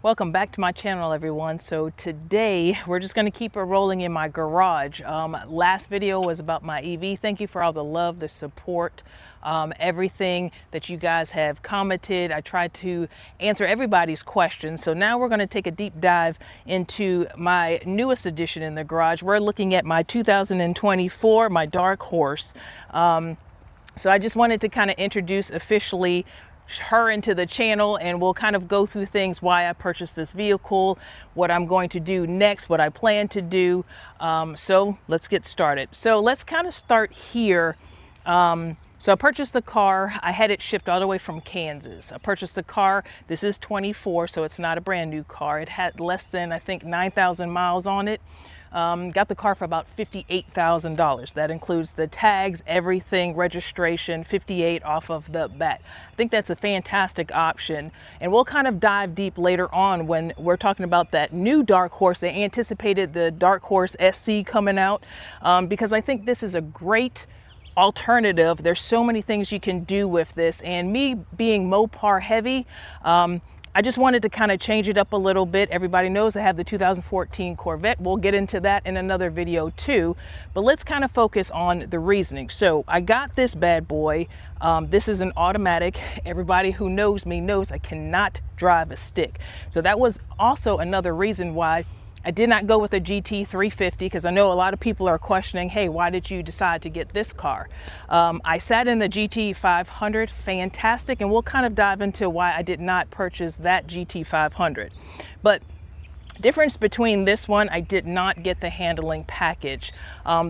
Welcome back to my channel, everyone. So today we're just going to keep it rolling in my garage. Last video was about my EV. Thank you for all the love, the support, everything that you guys have commented. I tried to answer everybody's questions. So now we're going to take a deep dive into my newest addition in the garage. We're looking at my 2024, my Dark Horse. So I just wanted to kind of introduce officially her into the channel, and we'll kind of go through things, why I purchased this vehicle, what I'm going to do next, what I plan to do. So let's get started. So let's kind of start here. So I purchased the car. I had it shipped all the way from Kansas. I purchased the car. This is 24, so it's not a brand new car. It had less than, I think, 9,000 miles on it. Got the car for about $58,000. That includes the tags, everything, registration, 58 off of the bat. I think that's a fantastic option. And we'll kind of dive deep later on when we're talking about that new Dark Horse. They anticipated the Dark Horse SC coming out because I think this is a great alternative. There's so many things you can do with this, and me being Mopar heavy, I just wanted to kind of change it up a little bit. Everybody knows I have the 2014 Corvette. We'll get into that in another video too, but let's kind of focus on the reasoning. So I got this bad boy. This is an automatic. Everybody who knows me knows I cannot drive a stick. So that was also another reason why I did not go with a GT 350, because I know a lot of people are questioning, hey, why did you decide to get this car? I sat in the GT 500, fantastic, and we'll kind of dive into why I did not purchase that GT 500. But difference between this one, I did not get the handling package.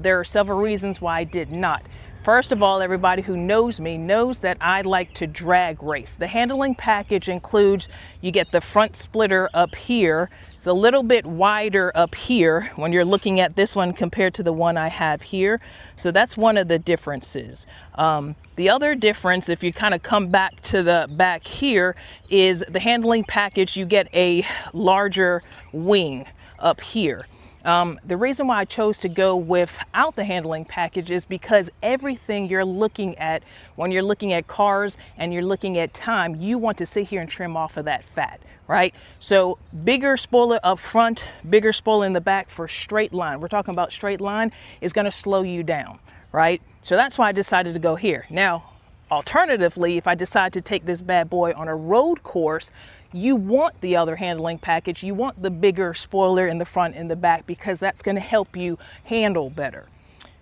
There are several reasons why I did not. First of all, everybody who knows me knows that I like to drag race. The handling package includes, you get the front splitter up here. It's a little bit wider up here when you're looking at this one compared to the one I have here. So that's one of the differences. The other difference, if you kind of come back to the back here, is the handling package. You get a larger wing up here. The reason why I chose to go without the handling package is because everything you're looking at when you're looking at cars and you're looking at time, you want to sit here and trim off of that fat, right? So bigger spoiler up front, bigger spoiler in the back for straight line. We're talking about straight line is going to slow you down, right? So that's why I decided to go here. Now, alternatively, if I decide to take this bad boy on a road course, you want the other handling package. You want the bigger spoiler in the front and the back, because that's going to help you handle better.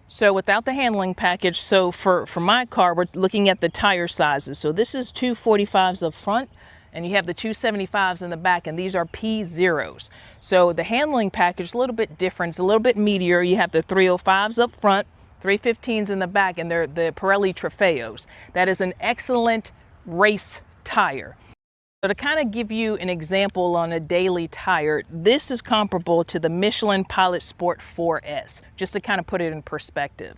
So without the handling package, so for my car, we're looking at the tire sizes. So this is 245s up front, and you have the 275s in the back, and these are P0s. So the handling package is a little bit different. It's a little bit meatier. You have the 305s up front, 315s in the back, and they're the Pirelli Trofeos. That is an excellent race tire. So to kind of give you an example on a daily tire, this is comparable to the Michelin Pilot Sport 4S, just to kind of put it in perspective.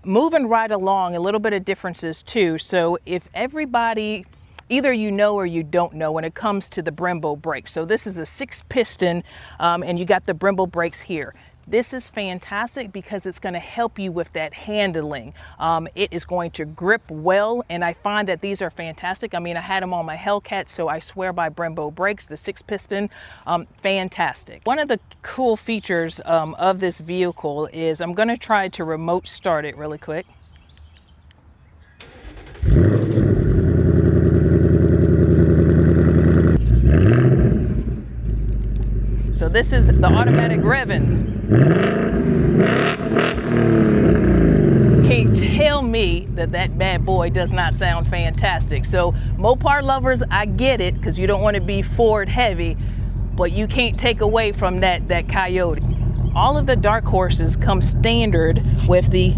Moving right along, a little bit of differences too. So if everybody, either you know or you don't know when it comes to the Brembo brakes. So this is a 6-piston, and you got the Brembo brakes here. This is fantastic because it's going to help you with that handling. It is going to grip well, and I find that these are fantastic. I mean, I had them on my Hellcat, so I swear by Brembo brakes. The 6-piston, fantastic. One of the cool features of this vehicle is I'm going to try to remote start it really quick. So this is the automatic revving. Can't tell me that that bad boy does not sound fantastic. So Mopar lovers, I get it, because you don't want to be Ford heavy, but you can't take away from that Coyote. All of the Dark Horses come standard with the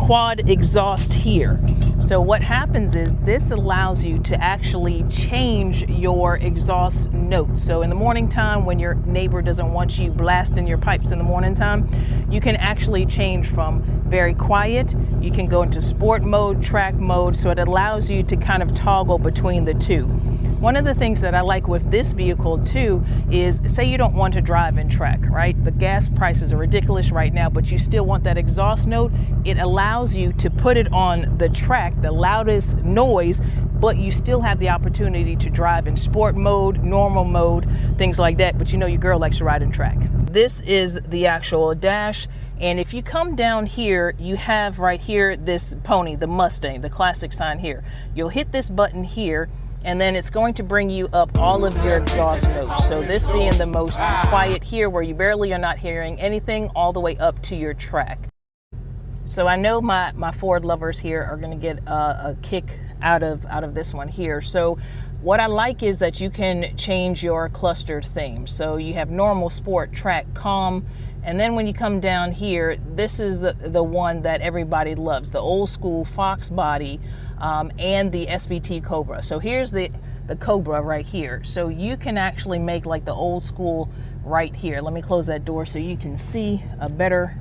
quad exhaust here. So what happens is this allows you to actually change your exhaust notes. So in the morning time, when your neighbor doesn't want you blasting your pipes in the morning time, you can actually change from very quiet. You can go into sport mode, track mode. So it allows you to kind of toggle between the two. One of the things that I like with this vehicle too is, say you don't want to drive in track, right? The gas prices are ridiculous right now, but you still want that exhaust note. It allows you to put it on the track, the loudest noise, but you still have the opportunity to drive in sport mode, normal mode, things like that. But you know your girl likes to ride in track. This is the actual dash. And if you come down here, you have right here this pony, the Mustang, the classic sign here. You'll hit this button here, and then it's going to bring you up all of your exhaust notes. So this being the most quiet here, where you barely are not hearing anything, all the way up to your track. So I know my Ford lovers here are going to get a kick out of this one here. So what I like is that you can change your clustered theme. So you have normal, sport, track, calm, and then when you come down here, this is the one that everybody loves, the old school Fox body and the SVT Cobra. So here's the Cobra right here. So you can actually make like the old school right here. Let me close that door so you can see a better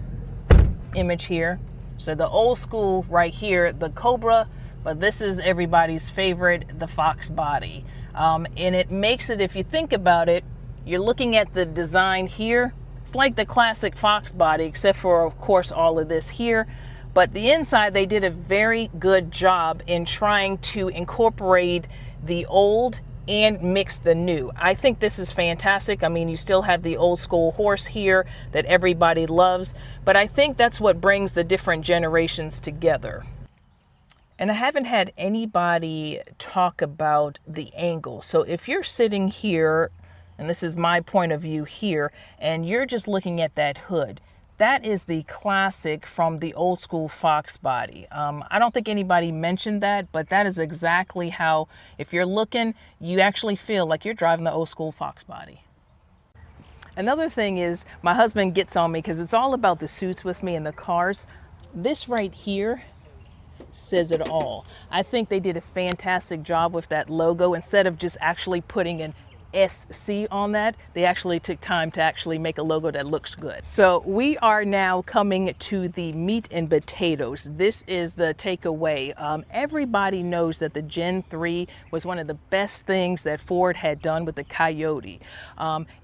image here. So the old school right here, the Cobra, but this is everybody's favorite, the Fox body. And it makes it, if you think about it, you're looking at the design here. It's like the classic Fox body, except for, of course, all of this here. But the inside, they did a very good job in trying to incorporate the old and mix the new. I think this is fantastic. I mean, you still have the old school horse here that everybody loves, but I think that's what brings the different generations together. And I haven't had anybody talk about the angle. So if you're sitting here, and this is my point of view here, and you're just looking at that hood, that is the classic from the old school Fox body. I don't think anybody mentioned that, but that is exactly how, if you're looking, you actually feel like you're driving the old school Fox body. Another thing is, my husband gets on me because it's all about the suits with me in the cars. This right here says it all. I think they did a fantastic job with that logo. Instead of just actually putting an SC on that, they actually took time to actually make a logo that looks good. So we are now coming to the meat and potatoes. This is the takeaway. Everybody knows that the Gen 3 was one of the best things that Ford had done with the Coyote.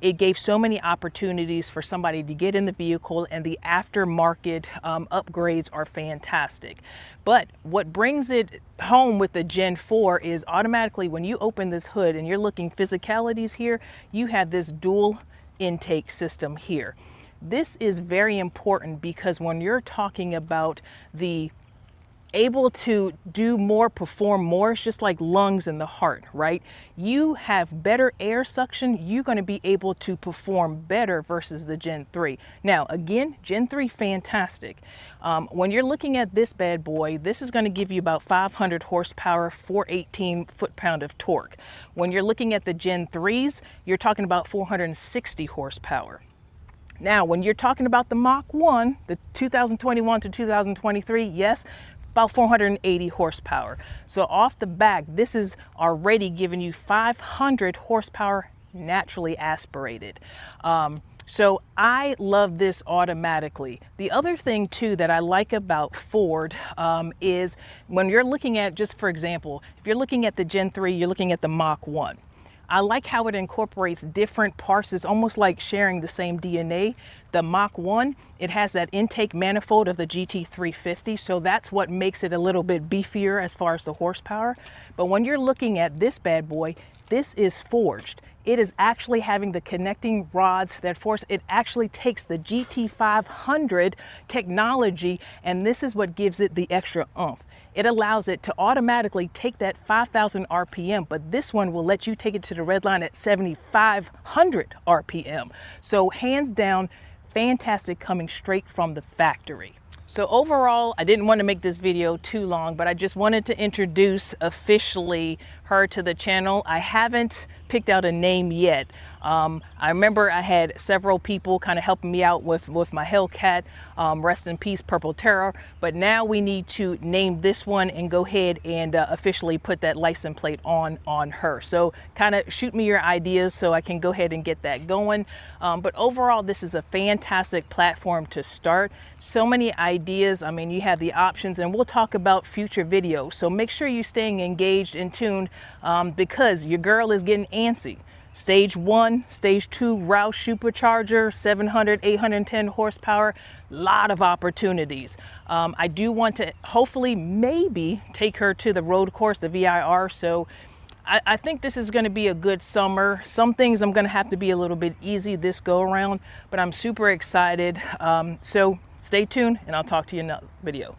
It gave so many opportunities for somebody to get in the vehicle, and the aftermarket upgrades are fantastic. But what brings it home with the Gen 4 is automatically when you open this hood and you're looking physicalities here, you have this dual intake system here. This is very important because when you're talking about the able to do more, perform more, it's just like lungs and the heart, right? You have better air suction, you're going to be able to perform better versus the Gen 3. Now, again, Gen 3, fantastic. When you're looking at this bad boy, this is going to give you about 500 horsepower, 418 foot-pound of torque. When you're looking at the Gen 3s, you're talking about 460 horsepower. Now, when you're talking about the Mach 1, the 2021 to 2023, yes, about 480 horsepower. So off the back, this is already giving you 500 horsepower naturally aspirated. So I love this automatically. The other thing too that I like about Ford is when you're looking at, just for example, if you're looking at the Gen 3, you're looking at the Mach 1. I like how it incorporates different parts. It's almost like sharing the same DNA. The Mach 1, it has that intake manifold of the GT350, so that's what makes it a little bit beefier as far as the horsepower. But when you're looking at this bad boy, this is forged. It is actually having the connecting rods that force, it actually takes the GT500 technology, and this is what gives it the extra oomph. It allows it to automatically take that 5,000 RPM, but this one will let you take it to the red line at 7,500 RPM. So hands down, fantastic, coming straight from the factory. So overall, I didn't want to make this video too long, but I just wanted to introduce officially her to the channel. I haven't picked out a name yet. I remember I had several people kind of helping me out with my Hellcat, rest in peace Purple Terror, but now we need to name this one and go ahead and officially put that license plate on her. So kind of shoot me your ideas so I can go ahead and get that going. But overall, this is a fantastic platform to start. So many ideas. I mean, you have the options, and we'll talk about future videos. So make sure you're staying engaged and tuned, because your girl is getting antsy. Stage 1, Stage 2 Roush supercharger, 700, 810 horsepower, lot of opportunities. I do want to hopefully maybe take her to the road course, the VIR. So I think this is going to be a good summer. Some things I'm going to have to be a little bit easy this go around, but I'm super excited. So stay tuned, and I'll talk to you in another video.